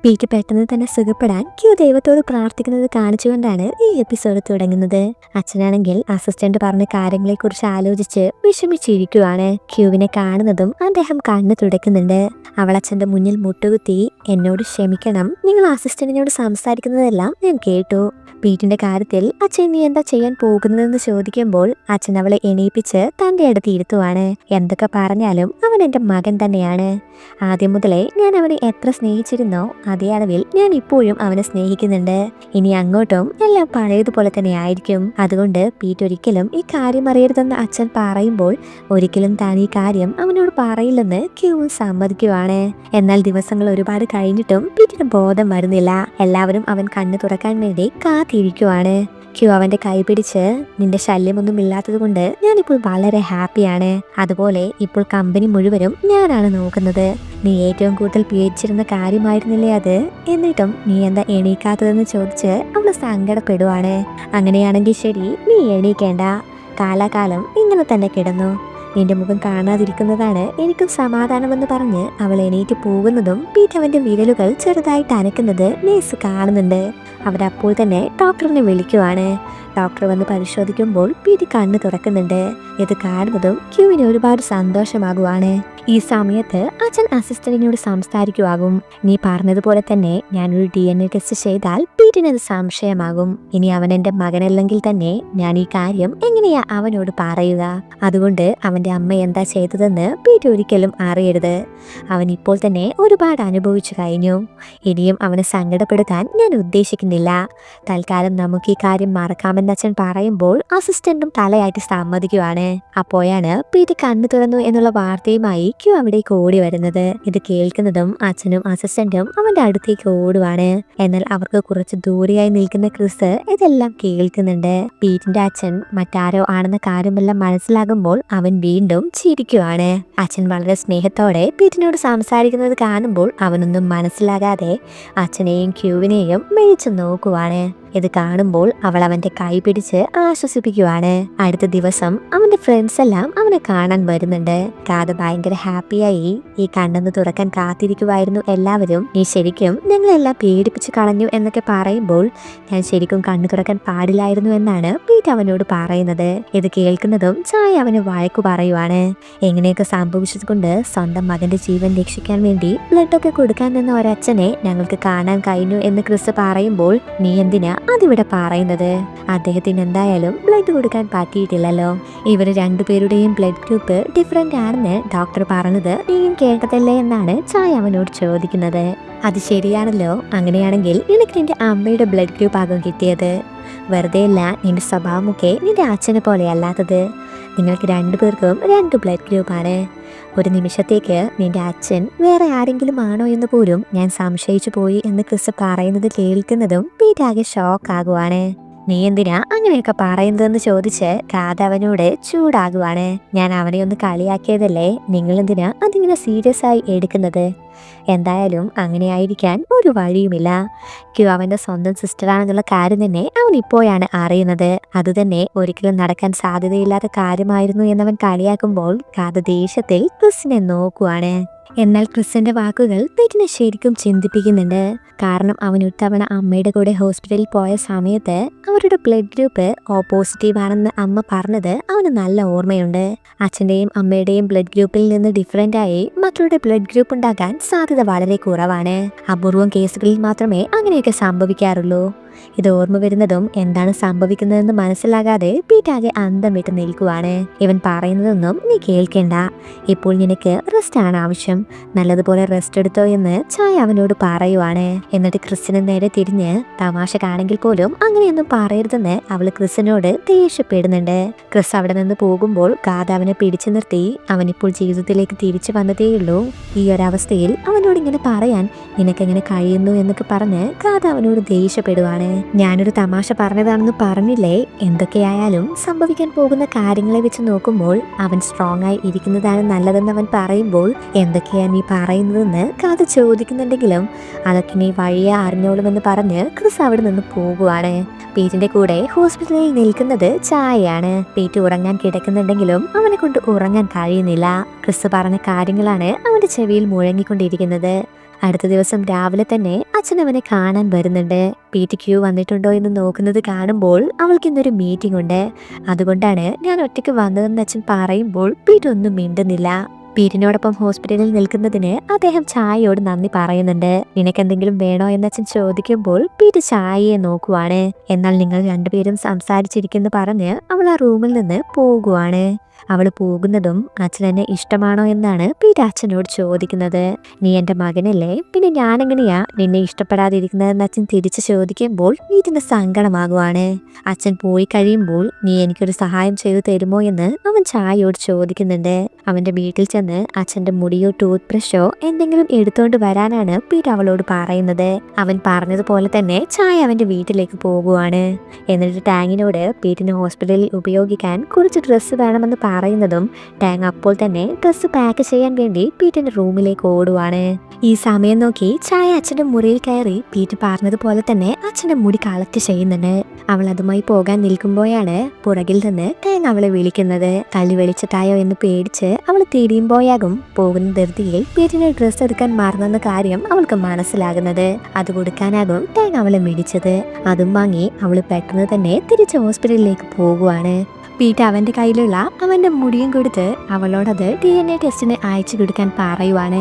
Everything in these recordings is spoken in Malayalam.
പീറ്റ് പെട്ടെന്ന് തന്നെ സുഖപ്പെടാൻ ക്യൂ ദൈവത്തോട് പ്രാർത്ഥിക്കുന്നത് കാണിച്ചുകൊണ്ടാണ് ഈ എപ്പിസോഡ് തുടങ്ങുന്നത്. അച്ഛനാണെങ്കിൽ അസിസ്റ്റന്റ് പറഞ്ഞ കാര്യങ്ങളെക്കുറിച്ച് ആലോചിച്ച് വിഷമിച്ചിരിക്കുവാണ്. ക്യൂവിനെ കാണുന്നതും അദ്ദേഹം കണ്ണു തുടയ്ക്കുന്നുണ്ട്. അവൾ അച്ഛന്റെ മുന്നിൽ മുട്ടുകുത്തി, എന്നോട് ക്ഷമിക്കണം, നിങ്ങൾ അസിസ്റ്റന്റിനോട് സംസാരിക്കുന്നതെല്ലാം ഞാൻ കേട്ടു. പീറ്റിന്റെ കാര്യത്തിൽ അച്ഛൻ നീ എന്താ ചെയ്യാൻ പോകുന്നതെന്ന് ചോദിക്കുമ്പോൾ അച്ഛൻ അവളെ എണീപ്പിച്ച് തന്റെ അടുത്ത് ഇരുത്തുവാണ്. എന്തൊക്കെ പറഞ്ഞാലും അവൻ എന്റെ മകൻ തന്നെയാണ്. ആദ്യം മുതലേ ഞാൻ അവനെ എത്ര സ്നേഹിച്ചിരുന്നോ അതേ അളവിൽ ഞാൻ ഇപ്പോഴും അവനെ സ്നേഹിക്കുന്നുണ്ട്. ഇനി അങ്ങോട്ടും എല്ലാം പഴയതുപോലെ തന്നെ ആയിരിക്കും. അതുകൊണ്ട് പീറ്റ് ഒരിക്കലും ഈ കാര്യം അറിയരുതെന്ന് അച്ഛൻ പറയുമ്പോൾ ഒരിക്കലും താൻ ഈ കാര്യം അവനോട് പറയില്ലെന്ന് ക്യൂ സമ്മതിക്കുവാണ്. എന്നാൽ ദിവസങ്ങൾ ഒരുപാട് കഴിഞ്ഞിട്ടും പീറ്റിന് ബോധം വരുന്നില്ല. എല്ലാവരും അവൻ കണ്ണു തുറക്കാൻ വേണ്ടി കാത്തിരിക്കുവാണ്. ക്യൂ അവന്റെ കൈ പിടിച്ച്, നിന്റെ ശല്യമൊന്നും ഇല്ലാത്തത് കൊണ്ട് ഞാനിപ്പോൾ വളരെ ഹാപ്പിയാണ്. അതുപോലെ ഇപ്പോൾ കമ്പനി മുഴുവനും ഞാനാണ് നോക്കുന്നത്. നീ ഏറ്റവും കൂടുതൽ പേടിച്ചിരുന്ന കാര്യമായിരുന്നില്ലേ അത്? എന്നിട്ടും നീ എന്താ എണീക്കാത്തതെന്ന് ചോദിച്ച് അവള് സങ്കടപ്പെടുവാണ്. അങ്ങനെയാണെങ്കിൽ ശരി, നീ എണീക്കേണ്ട, കാലാകാലം ഇങ്ങനെ തന്നെ കിടന്നു. നിന്റെ മുഖം കാണാതിരിക്കുന്നതാണ് എനിക്കും സമാധാനമെന്ന് പറഞ്ഞ് അവൾ എണീറ്റ് പോകുന്നതും പീറ്റ് അവന്റെ വിരലുകൾ ചെറുതായിട്ട് അനക്കുന്നത് നേഴ്സ് കാണുന്നുണ്ട്. അവരപ്പോൾ തന്നെ ഡോക്ടറിനെ വിളിക്കുവാണ്. ഡോക്ടർ വന്ന് പരിശോധിക്കുമ്പോൾ പീറ്റ് കണ്ണ് തുറക്കുന്നുണ്ട്. ഇത് കാണുന്നതും ക്യൂവിന് ഒരുപാട് സന്തോഷമാകുവാണ്. ഈ സമയത്ത് അച്ഛൻ അസിസ്റ്റന്റിനോട് സംസാരിക്കുവാകും. നീ പറഞ്ഞതുപോലെ തന്നെ ഞാനൊരു DNA ടെസ്റ്റ് ചെയ്താൽ പീറ്റിനത് സംശയമാകും. ഇനി അവൻ എന്റെ മകനല്ലെങ്കിൽ തന്നെ ഞാൻ ഈ കാര്യം എങ്ങനെയാ അവനോട് പറയുക? അതുകൊണ്ട് അവന്റെ അമ്മ എന്താ ചെയ്തതെന്ന് പീറ്റ് ഒരിക്കലും അറിയരുത്. അവൻ ഇപ്പോൾ തന്നെ ഒരുപാട് അനുഭവിച്ചു കഴിഞ്ഞു. ഇനിയും അവനെ സങ്കടപ്പെടുത്താൻ ഞാൻ ഉദ്ദേശിക്കുന്നില്ല. തൽക്കാലം നമുക്ക് ഈ കാര്യം മറക്കാമെന്ന് അച്ഛൻ പറയുമ്പോൾ അസിസ്റ്റന്റും തലയായിട്ട് സമ്മതിക്കുവാണ്. അപ്പോഴാണ് പീറ്റ് കണ്ണു തുറന്നു എന്നുള്ള വാർത്തയുമായി ക്യൂ അവിടേക്ക് ഓടി വരുന്നത്. ഇത് കേൾക്കുന്നതും അച്ഛനും അസിസ്റ്റന്റും അവന്റെ അടുത്തേക്ക് ഓടുവാണ്. എന്നാൽ അവർക്ക് കുറച്ച് ദൂരെയായി നിൽക്കുന്ന ക്രിസ് ഇതെല്ലാം കേൾക്കുന്നുണ്ട്. പീറ്റിന്റെ അച്ഛൻ മറ്റാരോ ആണെന്ന കാര്യമെല്ലാം മനസ്സിലാകുമ്പോൾ അവൻ വീണ്ടും ചിരിക്കുവാണ്. അച്ഛൻ വളരെ സ്നേഹത്തോടെ പീറ്റിനോട് സംസാരിക്കുന്നത് കാണുമ്പോൾ അവനൊന്നും മനസ്സിലാകാതെ അച്ഛനെയും ക്യൂവിനെയും മെഴിച്ചു നോക്കുവാണ്. ഇത് കാണുമ്പോൾ അവൾ അവന്റെ കൈ പിടിച്ച് ആശ്വസിപ്പിക്കുവാണ്. അടുത്ത ദിവസം അവന്റെ ഫ്രണ്ട്സ് എല്ലാം അവനെ കാണാൻ വരുന്നുണ്ട്. കാത് ഭയങ്കര ഹാപ്പിയായി ഈ കണ്ണെന്ന് തുറക്കാൻ കാത്തിരിക്കുവായിരുന്നു എല്ലാവരും. നീ ശരിക്കും ഞങ്ങളെല്ലാം പേടിപ്പിച്ച് കളഞ്ഞു എന്നൊക്കെ പറയുമ്പോൾ ഞാൻ ശരിക്കും കണ്ണു തുറക്കാൻ പാടില്ലായിരുന്നു എന്നാണ് പീറ്റ് അവനോട് പറയുന്നത്. ഇത് കേൾക്കുന്നതും ചായ അവന് വഴക്കു പറയുവാണ്. എങ്ങനെയൊക്കെ സംഭവിച്ചത് കൊണ്ട് സ്വന്തം മകന്റെ ജീവൻ രക്ഷിക്കാൻ വേണ്ടി ബ്ലഡ് ഒക്കെ കൊടുക്കാൻ നിന്ന ഒരച്ഛനെ ഞങ്ങൾക്ക് കാണാൻ കഴിഞ്ഞു എന്ന് ക്രിസ് പറയുമ്പോൾ നീ എന്തിനാ അതിവിടെ പറയുന്നത്? അദ്ദേഹത്തിന് എന്തായാലും ബ്ലഡ് കൊടുക്കാൻ പറ്റിയിട്ടില്ലല്ലോ. ഇവര് രണ്ടുപേരുടെയും ബ്ലഡ് ഗ്രൂപ്പ് ഡിഫറെന്റ് ആണെന്ന് ഡോക്ടർ പറഞ്ഞത് നീയും കേട്ടതല്ലേ എന്നാണ് ചായ അവനോട് ചോദിക്കുന്നത്. അത് ശരിയാണല്ലോ. അങ്ങനെയാണെങ്കിൽ നിനക്ക് നിന്റെ അമ്മയുടെ ബ്ലഡ് ഗ്രൂപ്പ് ആകും കിട്ടിയത്. വെറുതെ അല്ല നിന്റെ സ്വഭാവമൊക്കെ നിന്റെ അച്ഛനെ പോലെ അല്ലാത്തത്. നിങ്ങൾക്ക് രണ്ടുപേർക്കും 2 ബ്ലഡ് ഗ്രൂപ്പാണ്. ഒരു നിമിഷത്തേക്ക് നിന്റെ അച്ഛൻ വേറെ ആരെങ്കിലും ആണോ എന്ന് പോലും ഞാൻ സംശയിച്ചു പോയി എന്ന് ക്രിസ് പറയുന്നത് കേൾക്കുന്നതും പീറ്റ് ആകെ ഷോക്ക് ആകുവാണ്. നീ എന്തിനാ അങ്ങനെയൊക്കെ പറയുന്നതെന്ന് ചോദിച്ച് കാത് അവനോട് ചൂടാകുവാണ്. ഞാൻ അവനെ ഒന്ന് കളിയാക്കിയതല്ലേ, നിങ്ങൾ എന്തിനാ അതിങ്ങനെ സീരിയസ് ആയി എടുക്കുന്നത്? എന്തായാലും അങ്ങനെയായിരിക്കാൻ ഒരു വഴിയുമില്ല. ക്യൂ അവന്റെ സ്വന്തം സിസ്റ്ററാണെന്നുള്ള കാര്യം തന്നെ അവൻ ഇപ്പോഴാണ് അറിയുന്നത്. അതുതന്നെ ഒരിക്കലും നടക്കാൻ സാധ്യതയില്ലാത്ത കാര്യമായിരുന്നു എന്നവൻ കളിയാക്കുമ്പോൾ കാത് ദേഷ്യത്തിൽ ക്രിസിനെ നോക്കുവാണ്. എന്നാൽ ക്രിസിന്റെ വാക്കുകൾ പീറ്റിനെ ശരിക്കും ചിന്തിപ്പിക്കുന്നുണ്ട്. കാരണം അവൻ ഒറ്റവണ അമ്മയുടെ കൂടെ ഹോസ്പിറ്റലിൽ പോയ സമയത്ത് അവരുടെ ബ്ലഡ് ഗ്രൂപ്പ് പോസിറ്റീവ് ആണെന്ന് അമ്മ പറഞ്ഞത് അവന് നല്ല ഓർമ്മയുണ്ട്. അച്ഛന്റെയും അമ്മയുടെയും ബ്ലഡ് ഗ്രൂപ്പിൽ നിന്ന് ഡിഫറെന്റ് ആയി മക്കളുടെ ബ്ലഡ് ഗ്രൂപ്പ് ഉണ്ടാകാൻ സാധ്യത വളരെ കുറവാണ്. അപൂർവം കേസുകളിൽ മാത്രമേ അങ്ങനെയൊക്കെ സംഭവിക്കാറുള്ളൂ. ഇത് ഓർമ്മ വരുന്നതും എന്താണ് സംഭവിക്കുന്നതെന്ന് മനസ്സിലാകാതെ പീറ്റാകെ അന്തം വിട്ട് നിൽക്കുവാണ്. ഇവൻ പറയുന്നതൊന്നും നീ കേൾക്കേണ്ട. ഇപ്പോൾ നിനക്ക് റെസ്റ്റ് ആണ് ആവശ്യം. നല്ലതുപോലെ റെസ്റ്റ് എടുത്തോ എന്ന് ചായ അവനോട് പറയുവാണ്. എന്നിട്ട് ക്രിസിന് നേരെ തിരിഞ്ഞ്, തമാശക്കാണെങ്കിൽ പോലും അങ്ങനെയൊന്നും പറയരുതെന്ന് അവള് ക്രിസിനോട് ദേഷ്യപ്പെടുന്നുണ്ട്. ക്രിസ് അവിടെ നിന്ന് പോകുമ്പോൾ കാത് അവനെ പിടിച്ചു നിർത്തി, അവനിപ്പോൾ ജീവിതത്തിലേക്ക് തിരിച്ചു വന്നതേയുള്ളൂ. ഈ ഒരവസ്ഥയിൽ അവനോട് ഇങ്ങനെ പറയാൻ നിനക്കെങ്ങനെ കഴിയുന്നു എന്നൊക്കെ പറഞ്ഞ് കാത് അവനോട് ദേഷ്യപ്പെടുവാണ്. ഞാനൊരു തമാശ പറഞ്ഞതാണെന്ന് പറഞ്ഞില്ലേ? എന്തൊക്കെയായാലും സംഭവിക്കാൻ പോകുന്ന കാര്യങ്ങളെ വെച്ച് നോക്കുമ്പോൾ അവൻ സ്ട്രോങ് ആയി ഇരിക്കുന്നതാണ് നല്ലതെന്ന് അവൻ പറയുമ്പോൾ എന്തൊക്കെയാ നീ പറയുന്നതെന്ന് കാത് ചോദിക്കുന്നുണ്ടെങ്കിലും അതൊക്കെ നീ വഴിയെ അറിഞ്ഞോളുമെന്ന് പറഞ്ഞ് ക്രിസ് അവിടെ നിന്ന് പോകുവാണ്. പീറ്റിന്റെ കൂടെ ഹോസ്പിറ്റലിൽ നിൽക്കുന്നത് ചായയാണ്. പീറ്റ് ഉറങ്ങാൻ കിടക്കുന്നുണ്ടെങ്കിലും അവനെ കൊണ്ട് ഉറങ്ങാൻ കഴിയുന്നില്ല. ക്രിസ് പറഞ്ഞ കാര്യങ്ങളാണ് അവന്റെ ചെവിയിൽ മുഴങ്ങിക്കൊണ്ടിരിക്കുന്നത്. അടുത്ത ദിവസം രാവിലെ തന്നെ അച്ഛൻ അവനെ കാണാൻ വരുന്നുണ്ട്. പീറ്റ് ക്യൂ വന്നിട്ടുണ്ടോ എന്ന് നോക്കുന്നത് കാണുമ്പോൾ അവൾക്ക് ഇന്നൊരു മീറ്റിംഗ് ഉണ്ട്, അതുകൊണ്ടാണ് ഞാൻ ഒറ്റയ്ക്ക് വന്നതെന്ന് അച്ഛൻ പറയുമ്പോൾ പീറ്റ് ഒന്നും മിണ്ടുന്നില്ല. പീറ്റിനോടൊപ്പം ഹോസ്പിറ്റലിൽ നിൽക്കുന്നതിന് അദ്ദേഹം ചായയോട് നന്ദി പറയുന്നുണ്ട്. നിനക്കെന്തെങ്കിലും വേണോ എന്ന് അച്ഛൻ ചോദിക്കുമ്പോൾ പീറ്റ് ചായയെ നോക്കുവാണ്. എന്നാൽ നിങ്ങൾ രണ്ടുപേരും സംസാരിച്ചിരിക്കുന്നു പറഞ്ഞ് അവൾ ആ റൂമിൽ നിന്ന് പോകുവാണ്. അവൾ പോകുന്നതും അച്ഛൻ എന്നെ ഇഷ്ടമാണോ എന്നാണ് പീറ്റ് അച്ഛനോട് ചോദിക്കുന്നത്. നീ എൻ്റെ മകനല്ലേ, പിന്നെ ഞാനെങ്ങനെയാ നിന്നെ ഇഷ്ടപ്പെടാതിരിക്കുന്നതെന്ന് അച്ഛൻ തിരിച്ചു ചോദിക്കുമ്പോൾ പീറ്റിന് സങ്കടമാകുവാണ്. അച്ഛൻ പോയി കഴിയുമ്പോൾ നീ എനിക്കൊരു സഹായം ചെയ്തു തരുമോ എന്ന് അവൻ ചായയോട് ചോദിക്കുന്നുണ്ട്. അവന്റെ വീട്ടിൽ ചെന്ന് അച്ഛന്റെ മുടിയോ ടൂത്ത് ബ്രഷോ എന്തെങ്കിലും എടുത്തോണ്ട് വരാനാണ് പീറ്റ് അവളോട് പറയുന്നത്. അവൻ പറഞ്ഞതുപോലെ തന്നെ ചായ അവന്റെ വീട്ടിലേക്ക് പോകുവാണ്. എന്നിട്ട് ടാങ്ങിനോട് പീറ്റിന് ഹോസ്പിറ്റലിൽ ഉപയോഗിക്കാൻ കുറച്ച് ഡ്രസ്സ് വേണമെന്ന് പറയുന്നതും ടാങ് അപ്പോൾ തന്നെ ഡ്രസ്സ് പാക്ക് ചെയ്യാൻ വേണ്ടി പീറ്റിന്റെ റൂമിലേക്ക് ഓടുവാണ്. ഈ സമയം നോക്കി ചായ അച്ഛന്റെ മുറിയിൽ കയറി പീറ്റ് പറഞ്ഞതുപോലെ തന്നെ അച്ഛന്റെ മുടി കളക്ട് ചെയ്യുന്നുണ്ട്. അവൾ അതുമായി പോകാൻ നിൽക്കുമ്പോഴാണ് പുറകിൽ നിന്ന് ടാങ് അവളെ വിളിക്കുന്നത്. തള്ളി വെളിച്ചിട്ടായോ എന്ന് പേടിച്ച് അവൾ തിരിയുമ്പോയാകും പോകുന്ന ധൃതിയിൽ പീറ്റിന് ഡ്രസ്സ് എടുക്കാൻ മറന്നെന്ന കാര്യം അവൾക്ക് മനസ്സിലാകുന്നത്. അത് കൊടുക്കാനാകും ടാങ് അവളെ മിടിച്ചത്. അതും വാങ്ങി അവൾ പെട്ടെന്ന് തന്നെ തിരിച്ച് ഹോസ്പിറ്റലിലേക്ക് പോകുവാണ്. പീറ്റ് അവന്റെ കയ്യിലുള്ള അവന്റെ മുടിയും കൊടുത്ത് അവളോടത് DNA ടെസ്റ്റിന് അയച്ചു കൊടുക്കാൻ പറയുവാണ്.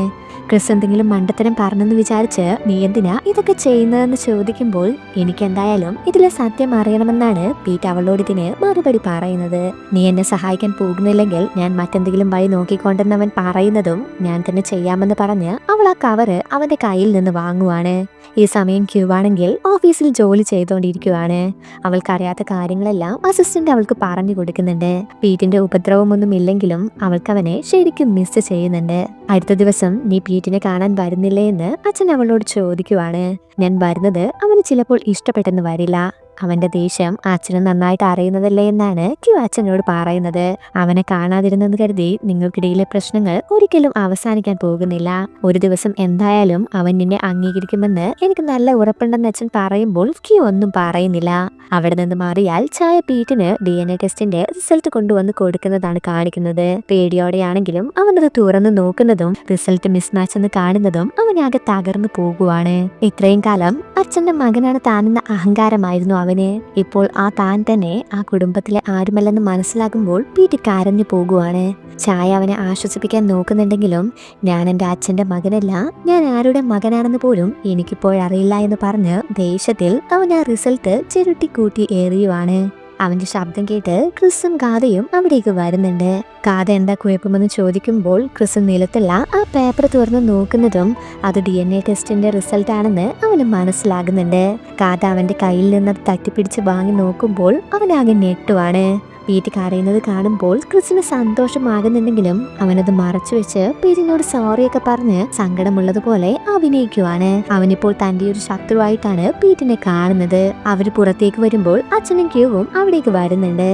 ക്രിസ് എന്തെങ്കിലും മണ്ടത്തരം പറഞ്ഞെന്ന് വിചാരിച്ച് നീ എന്തിനാ ഇതൊക്കെ ചെയ്യുന്നതെന്ന് ചോദിക്കുമ്പോൾ എനിക്കെന്തായാലും ഇതിലെ സത്യം അറിയണമെന്നാണ് പീറ്റ് അവളോട് ഇതിന് മറുപടി പറയുന്നത്. നീ എന്നെ സഹായിക്കാൻ പോകുന്നില്ലെങ്കിൽ ഞാൻ മറ്റെന്തെങ്കിലും വഴി നോക്കിക്കൊണ്ടെന്നവൻ പറയുന്നതും ഞാൻ തന്നെ ചെയ്യാമെന്ന് പറഞ്ഞ് അവൾ ആ കവറ് അവന്റെ കയ്യിൽ നിന്ന് വാങ്ങുവാണ്. ഈ സമയം ക്യൂ ആണെങ്കിൽ ഓഫീസിൽ ജോലി ചെയ്തുകൊണ്ടിരിക്കുവാണ്. അവൾക്കറിയാത്ത കാര്യങ്ങളെല്ലാം അസിസ്റ്റന്റ് അവൾക്ക് പറഞ്ഞു കൊടുക്കുന്നുണ്ട്. പീറ്റിന്റെ ഉപദ്രവമൊന്നും ഇല്ലെങ്കിലും അവൾക്ക് അവനെ ശരിക്കും മിസ് ചെയ്യുന്നുണ്ട്. അടുത്ത ദിവസം നീ പീറ്റിനെ കാണാൻ വരുന്നില്ലേ എന്ന് അച്ഛൻ അവളോട് ചോദിക്കുവാണ്. ഞാൻ വരുന്നത് അവന് ചിലപ്പോൾ ഇഷ്ടപ്പെട്ടെന്ന് വരില്ല. അവന്റെ ദേഷ്യം അച്ഛന് നന്നായിട്ട് അറിയുന്നതല്ലേ എന്നാണ് ക്യൂ അച്ഛനോട് പറയുന്നത്. അവനെ കാണാതിരുന്നെന്ന് കരുതി നിങ്ങൾക്കിടയിലെ പ്രശ്നങ്ങൾ ഒരിക്കലും അവസാനിക്കാൻ പോകുന്നില്ല. ഒരു ദിവസം എന്തായാലും അവൻ നിന്നെ അംഗീകരിക്കുമെന്ന് എനിക്ക് നല്ല ഉറപ്പുണ്ടെന്ന് അച്ഛൻ പറയുമ്പോൾ ക്യൂ ഒന്നും പറയുന്നില്ല. അവിടെ നിന്ന് മാറിയാൽ ചായ പീറ്റിന് DNA ടെസ്റ്റിന്റെ റിസൾട്ട് കൊണ്ടുവന്ന് കൊടുക്കുന്നതാണ് കാണിക്കുന്നത്. പേടിയോടെയാണെങ്കിലും അവനത് തുറന്നു നോക്കുന്നതും റിസൾട്ട് മിസ്മാച്ച് എന്ന് കാണുന്നതും അവനാകെ തകർന്നു പോകുവാണ്. ഇത്രയും കാലം അച്ഛന്റെ മകനാണ് താനെന്ന അഹങ്കാരമായിരുന്നു അവന്. ഇപ്പോൾ ആ താൻ തന്നെ ആ കുടുംബത്തിലെ ആരുമല്ലെന്ന് മനസ്സിലാകുമ്പോൾ പീറ്റ് കരഞ്ഞു പോകുവാണ്. ചായ അവനെ ആശ്വസിപ്പിക്കാൻ നോക്കുന്നുണ്ടെങ്കിലും ഞാൻ എൻ്റെ അച്ഛന്റെ മകനല്ല, ഞാൻ ആരുടെ മകനാണെന്ന് പോലും എനിക്കിപ്പോഴറിയില്ല എന്ന് പറഞ്ഞ് ദേഷ്യത്തിൽ അവൻ ആ റിസൾട്ട് ചിരുട്ടിക്കൂട്ടി എറിയുവാണ്. അവന്റെ ശബ്ദം കേട്ട് ക്രിസും ഗാഥയും അവിടേക്ക് വരുന്നുണ്ട്. ഗാഥ എന്താ കുഴപ്പമെന്ന് ചോദിക്കുമ്പോൾ ക്രിസ് നിലത്തുള്ള ആ പേപ്പർ തുറന്ന് നോക്കുന്നതും അത് DNA ടെസ്റ്റിന്റെ റിസൾട്ട് ആണെന്ന് അവന് മനസ്സിലാകുന്നുണ്ട്. ഗാഥ അവന്റെ കയ്യിൽ നിന്ന് അത് തട്ടിപ്പിടിച്ച് വാങ്ങി നോക്കുമ്പോൾ അവനാകെ ഞെട്ടുവാണ്. പീറ്റ് കരയുന്നത് കാണുമ്പോൾ ക്രിസിന് സന്തോഷമാകുന്നുണ്ടെങ്കിലും അവനത് മറച്ചു വെച്ച് പീറ്റിനോട് സോറിയൊക്കെ പറഞ്ഞ് സങ്കടമുള്ളതുപോലെ അഭിനയിക്കുവാണ്. അവനിപ്പോൾ തന്റെ ഒരു ശത്രുവായിട്ടാണ് പീറ്റിനെ കാണുന്നത്. അവര് പുറത്തേക്ക് വരുമ്പോൾ അച്ഛനും ക്യൂവും അവിടേക്ക് വരുന്നുണ്ട്.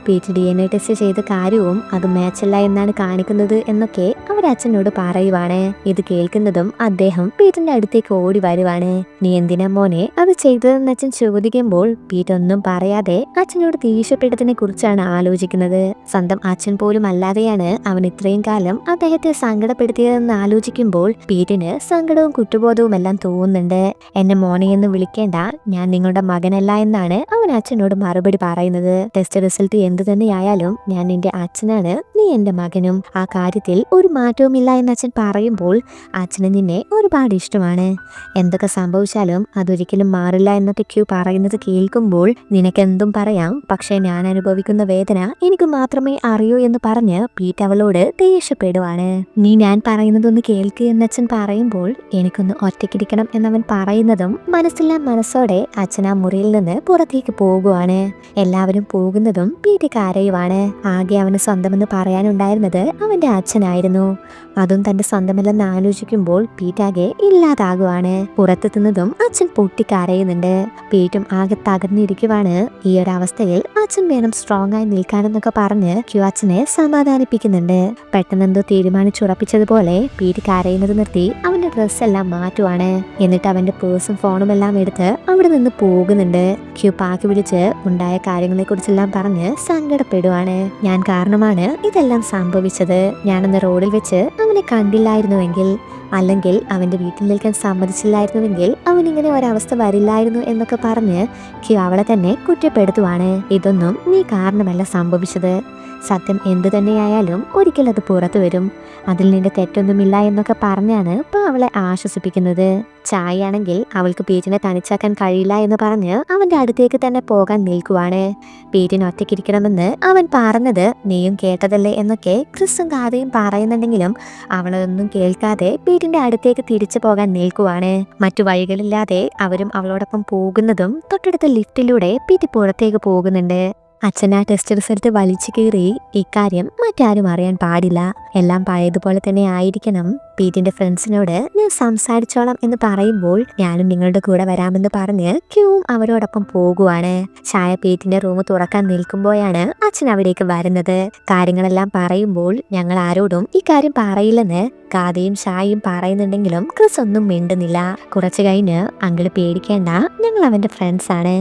പീറ്റ് DNA ടെസ്റ്റ് ചെയ്ത കാര്യവും അത് മാച്ചല്ല എന്നാണ് കാണിക്കുന്നത് എന്നൊക്കെ അവരുടെ അച്ഛനോട് പറയുവാണ്. ഇത് കേൾക്കുന്നതും അദ്ദേഹം പീറ്റിന്റെ അടുത്തേക്ക് ഓടി വരുവാണ്. നീ എന്തിനാ മോനെ അത് ചെയ്തതെന്ന് അച്ഛൻ ചോദിക്കുമ്പോൾ പീറ്റ് ഒന്നും പറയാതെ അച്ഛനോട് ദേഷ്യപ്പെട്ടതിനെ കുറിച്ചാണ് ആലോചിക്കുന്നത്. സ്വന്തം അച്ഛൻ പോലും അല്ലാതെയാണ് അവൻ ഇത്രയും കാലം അദ്ദേഹത്തെ സങ്കടപ്പെടുത്തിയതെന്ന് ആലോചിക്കുമ്പോൾ പീറ്റിന് സങ്കടവും കുറ്റബോധവും എല്ലാം തോന്നുന്നുണ്ട്. എന്നെ മോനെ എന്ന് വിളിക്കേണ്ട, ഞാൻ നിങ്ങളുടെ മകനല്ല എന്നാണ് അവൻ അച്ഛനോട് മറുപടി പറയുന്നത്. ടെസ്റ്റ് റിസൾട്ട് എന്തു തന്നെയായാലും ഞാൻ നിന്റെ അച്ഛനാണ്, നീ എന്റെ മകനും. ആ കാര്യത്തിൽ ഒരു മാറ്റവുമില്ല എന്ന് അച്ഛൻ പറയുമ്പോൾ അച്ഛന് നിന്നെ ഒരുപാട് ഇഷ്ടമാണ്. എന്തൊക്കെ സംഭവിച്ചാലും അതൊരിക്കലും മാറില്ല എന്നൊക്കെ ക്യൂ പറയുന്നത് കേൾക്കുമ്പോൾ നിനക്കെന്തും പറയാം, പക്ഷെ ഞാൻ അനുഭവിക്കുന്ന വേദന എനിക്ക് മാത്രമേ അറിയൂ എന്ന് പറഞ്ഞ് പീറ്റ് അവളോട് ദേഷ്യപ്പെടുവാണ്. നീ ഞാൻ പറയുന്നതൊന്ന് കേൾക്ക് എന്നച്ഛൻ പറയുമ്പോൾ എനിക്കൊന്ന് ഒറ്റയ്ക്കിരിക്കണം എന്നവൻ പറയുന്നതും മനസ്സില്ലാ മനസ്സോടെ അച്ഛൻ ആ മുറിയിൽ നിന്ന് പുറത്തേക്ക് പോകുവാണ്. എല്ലാവരും പോകുന്നതും പീറ്റ് കരയുവാണ്. ആകെ അവന് സ്വന്തമെന്ന് പറയാനുണ്ടായിരുന്നത് അവന്റെ അച്ഛനായിരുന്നു. അതും തന്റെ സ്വന്തമല്ലെന്ന് ആലോചിക്കുമ്പോൾ പീറ്റാകെ ഇല്ലാതാകുവാണ്. പുറത്തെത്തുന്നതും അച്ഛൻ പൊട്ടിക്കരയുന്നുണ്ട്. പീറ്റും ആകെ തകർന്നിരിക്കുവാണ്. ഈ ഒരു അവസ്ഥയിൽ അച്ഛൻ വേണം സ്ട്രോങ് ആയി നിൽക്കാനെന്നൊക്കെ പറഞ്ഞ് ക്യൂ അച്ഛനെ സമാധാനിപ്പിക്കുന്നുണ്ട്. പെട്ടെന്നെന്തോ തീരുമാനിച്ചുറപ്പിച്ചതുപോലെ പീറ്റ് കരയുന്നത് നിർത്തി അവന്റെ ഡ്രസ്സ് എല്ലാം മാറ്റുവാണ്. എന്നിട്ട് അവന്റെ പേഴ്സും ഫോണും എല്ലാം എടുത്ത് അവിടെ നിന്ന് പോകുന്നുണ്ട്. ക്യൂ പാക്ക് വിളിച്ച് ഉണ്ടായ കാര്യം കാര്യങ്ങളെക്കുറിച്ചെല്ലാം പറഞ്ഞ് സങ്കടപ്പെടുവാണ്. ഞാൻ കാരണമാണ് ഇതെല്ലാം സംഭവിച്ചത്. ഞാനന്ന് റോഡിൽ വെച്ച് അവനെ കണ്ടില്ലായിരുന്നുവെങ്കിൽ, അല്ലെങ്കിൽ അവന്റെ വീട്ടിൽ നിൽക്കാൻ സമ്മതിച്ചില്ലായിരുന്നുവെങ്കിൽ അവൻ ഇങ്ങനെ ഒരവസ്ഥ വരില്ലായിരുന്നു എന്നൊക്കെ പറഞ്ഞ് ക്യൂ അവളെ തന്നെ കുറ്റപ്പെടുത്തുവാണ്. ഇതൊന്നും നീ കാരണമല്ല സംഭവിച്ചത്. സത്യം എന്തു തന്നെയായാലും ഒരിക്കൽ അത് പുറത്തു വരും. അതിൽ നിന്റെ തെറ്റൊന്നുമില്ല എന്നൊക്കെ പറഞ്ഞാണ് ഇപ്പോൾ അവളെ ആശ്വസിപ്പിക്കുന്നത്. ചായയാണെങ്കിൽ അവൾക്ക് പീറ്റിനെ തനിച്ചാക്കാൻ കഴിയില്ല എന്ന് പറഞ്ഞ് അവന്റെ അടുത്തേക്ക് തന്നെ പോകാൻ നിൽക്കുവാണ്. പീറ്റിന് ഒറ്റയ്ക്കിരിക്കണമെന്ന് അവൻ പറഞ്ഞത് നീയും കേട്ടതല്ലേ എന്നൊക്കെ ക്രിസും കാതയും പറയുന്നുണ്ടെങ്കിലും അവളൊന്നും കേൾക്കാതെ പീറ്റിന്റെ അടുത്തേക്ക് തിരിച്ചു പോകാൻ നിൽക്കുവാണ്. മറ്റു വഴികളില്ലാതെ അവരും അവളോടൊപ്പം പോകുന്നതും തൊട്ടടുത്ത ലിഫ്റ്റിലൂടെ പീറ്റി പുറത്തേക്ക് പോകുന്നുണ്ട്. അച്ഛൻ ആ ടെസ്റ്റ് റിസൾട്ട് വലിച്ചു കീറി ഇക്കാര്യം മറ്റാരും അറിയാൻ പാടില്ല, എല്ലാം പഴയതുപോലെ തന്നെ ആയിരിക്കണം. പീറ്റിന്റെ ഫ്രണ്ട്സിനോട് ഞാൻ സംസാരിച്ചോളാം എന്ന് പറയുമ്പോൾ ഞാനും നിങ്ങളുടെ കൂടെ വരാമെന്ന് പറഞ്ഞ് ക്യൂവും അവരോടൊപ്പം പോകുവാണ്. ചായ പീറ്റിന്റെ റൂം തുറക്കാൻ നിൽക്കുമ്പോഴാണ് അച്ഛൻ അവിടേക്ക് വരുന്നത്. കാര്യങ്ങളെല്ലാം പറയുമ്പോൾ ഞങ്ങൾ ആരോടും ഈ കാര്യം പറയില്ലെന്ന് കാതയും ചായയും പറയുന്നുണ്ടെങ്കിലും ക്രിസ് ഒന്നും മിണ്ടുന്നില്ല. കുറച്ചു കഴിഞ്ഞ് അങ്കിള് പേടിക്കേണ്ട, ഞങ്ങൾ അവന്റെ ഫ്രണ്ട്സ് ആണ്,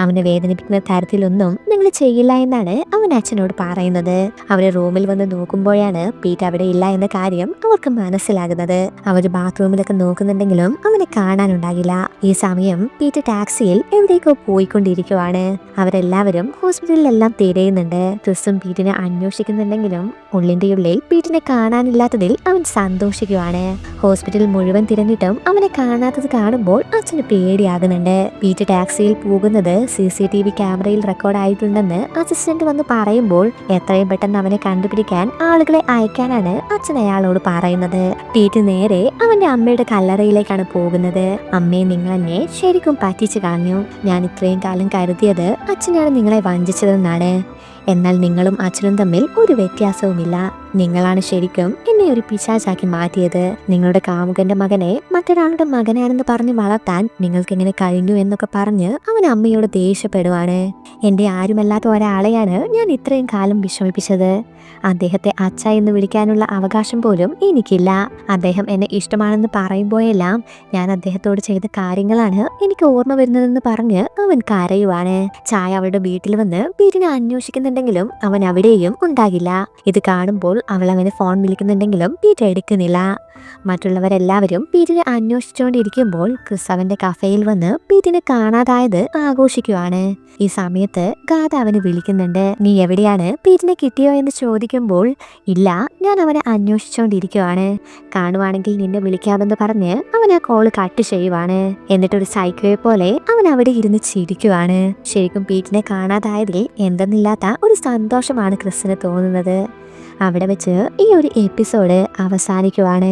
അവനെ വേദനിപ്പിക്കുന്ന തരത്തിലൊന്നും നിങ്ങൾ ചെയ്യില്ല എന്നാണ് അവൻ അച്ഛനോട് പറയുന്നത്. അവര് റൂമിൽ വന്ന് നോക്കുമ്പോഴാണ് പീറ്റ് അവിടെ ഇല്ല എന്ന കാര്യം അവർക്ക് മനസ്സിലാകുന്നത്. അവര് ബാത്റൂമിലൊക്കെ നോക്കുന്നുണ്ടെങ്കിലും അവനെ കാണാനുണ്ടാകില്ല. ഈ സമയം പീറ്റ് ടാക്സിയിൽ എവിടേക്കോ പോയിക്കൊണ്ടിരിക്കുവാണ്. അവരെല്ലാവരും ഹോസ്പിറ്റലിലെല്ലാം തിരയുന്നുണ്ട്. ക്രിസും പീറ്റിനെ അന്വേഷിക്കുന്നുണ്ടെങ്കിലും ഉള്ളിന്റെ ഉള്ളിൽ പീറ്റിനെ കാണാനില്ലാത്തതിൽ അവൻ സന്തോഷിക്കുവാണ്. ഹോസ്പിറ്റൽ മുഴുവൻ തിരഞ്ഞിട്ടും അവനെ കാണാത്തത് കാണുമ്പോൾ അച്ഛന് പേടിയാകുന്നുണ്ട്. പീറ്റ് ടാക്സിയിൽ പോകുന്നത് CCTV ക്യാമറയിൽ റെക്കോർഡ് ആയിട്ടുണ്ടെന്ന് അസിസ്റ്റന്റ് വന്ന് പറയുമ്പോൾ എത്രയും പെട്ടെന്ന് അവനെ കണ്ടുപിടിക്കാൻ ആളുകളെ അയക്കാനാണ് അച്ഛൻ അയാളോട് പറയുന്നത്. പീറ്റ് നേരെ അവന്റെ അമ്മയുടെ കല്ലറയിലേക്കാണ് പോകുന്നത്. അമ്മയെ നിങ്ങൾ എന്നെ ശരിക്കും പറ്റിച്ചു കളഞ്ഞു. ഞാൻ ഇത്രയും കാലം കരുതിയത് അച്ഛനാണ് നിങ്ങളെ വഞ്ചിച്ചതെന്നാണ്. എന്നാൽ നിങ്ങളും അച്ഛനും തമ്മിൽ ഒരു വ്യത്യാസവുമില്ല. നിങ്ങളാണ് ശരിക്കും എന്നെ ഒരു പിശാചാക്കി മാറ്റിയത്. നിങ്ങളുടെ കാമുകന്റെ മകനെ മറ്റൊരാളുടെ മകനാണെന്ന് പറഞ്ഞ് വളർത്താൻ നിങ്ങൾക്ക് എങ്ങനെ കഴിഞ്ഞു എന്നൊക്കെ പറഞ്ഞ് അവൻ അമ്മയോട് ദേഷ്യപ്പെടുവാണ്. എന്റെ ആരുമല്ലാത്ത ഒരാളെയാണ് ഞാൻ ഇത്രയും കാലം വിഷമിപ്പിച്ചത്. അദ്ദേഹത്തെ അച്ഛ എന്ന് വിളിക്കാനുള്ള അവകാശം പോലും എനിക്കില്ല. അദ്ദേഹം എന്നെ ഇഷ്ടമാണെന്ന് പറയുമ്പോഴെല്ലാം ഞാൻ അദ്ദേഹത്തോട് ചെയ്ത കാര്യങ്ങളാണ് എനിക്ക് ഓർമ്മ വരുന്നതെന്ന് പറഞ്ഞ് അവൻ കരയുവാണ്. ചായ അവളുടെ വീട്ടിൽ വന്ന് പീറ്റിനെ അന്വേഷിക്കുന്നുണ്ടെങ്കിലും അവൻ അവിടെയും ഉണ്ടാകില്ല. ഇത് കാണുമ്പോൾ അവൾ അവനെ ഫോൺ വിളിക്കുന്നുണ്ടെങ്കിലും പീറ്റ് എടുക്കുന്നില്ല. മറ്റുള്ളവരെല്ലാവരും പീറ്റിനെ അന്വേഷിച്ചുകൊണ്ടിരിക്കുമ്പോൾ ക്രിസ് അവന്റെ കഫേയിൽ വന്ന് പീറ്റിനെ കാണാതായത് ആഘോഷിക്കുവാണ്. ഈ സമയത്ത് ഗാഥ അവന് വിളിക്കുന്നുണ്ട്. നീ എവിടെയാണ്, പീറ്റിനെ കിട്ടിയോ എന്ന് ചോദിക്കുമ്പോൾ ഇല്ല, ഞാൻ അവനെ അന്വേഷിച്ചുകൊണ്ടിരിക്കുവാണ്, കാണുവാണെങ്കിൽ നിന്നെ വിളിക്കാമെന്ന് പറഞ്ഞ് അവൻ ആ കോള് കട്ട് ചെയ്യുവാണ്. എന്നിട്ടൊരു സൈക്കോയെ പോലെ അവൻ അവിടെ ഇരുന്ന് ചിരിക്കുവാണ്. ശരിക്കും പീറ്റിനെ കാണാതായതിൽ എന്തെന്നില്ലാത്ത ഒരു സന്തോഷമാണ് ക്രിസിന് തോന്നുന്നത്. അവിടെ വെച്ച് ഈ ഒരു എപ്പിസോഡ് അവസാനിക്കുവാണ്.